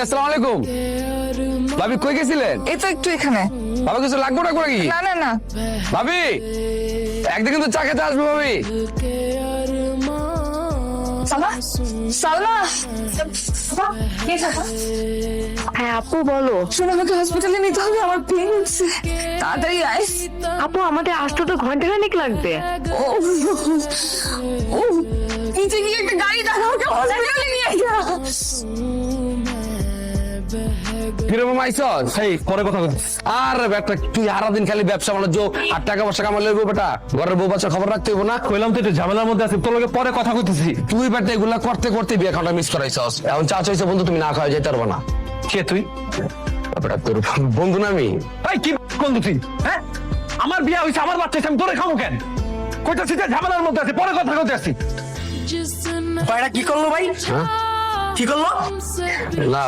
আসসালামু আলাইকুম। ভাবি কই গেছিলেন? এই তো একটু এখানে। বাবা কিছু লাগবো না করে কি? না না না ভাবি একদিন কিন্তু চা খেতে আসবে ভাবি। সালমা সালমা হ্যাঁ আপু বলো। শোনো, আমাকে হসপিটালে নিতে হবে, আমার পেন হচ্ছে, তাড়াতাড়ি আয়। আপু আমাদের আসতে তো ঘন্টাখানেক লাগবে। ও ও নিচে গিয়ে একটা গাড়ি ডাকা, ওকে হসপিটালে নিয়ে যা। ফিরে মামা আইসস? এই পরে কথা বলছি। আর বেটা তুই সারাদিন খালি ব্যবসা বাণিজ্য আর টাকা পয়সা কামাই লইব বেটা, ঘরের বউ বাচ্চা খবর রাখতে হইব না? কইলাম তো একটু ঝামেলার মধ্যে আছে, তোর লগে পরে কথা কইতেছি। তুই বেটা এগুলা করতে করতে বিয়ে খাওয়াটা মিস করাইছস। এখন চা চাইছে বন্ধু, তুমি না খাওয়া যেতে পারবো না। কে তুই? বেটা তোর বন্ধু না আমি। এই কি বন্ধু তুই? হ্যাঁ আমার বিয়ে হইছে, আমার বাচ্চা হইছে, আমি তোরে খাবো কেন? কইতাছি যে ঝামেলার মধ্যে আছে, পরে কথা কইতে আসছি। ভাইরা কি করলো ভাই? হ্যাঁ? কি করলো? না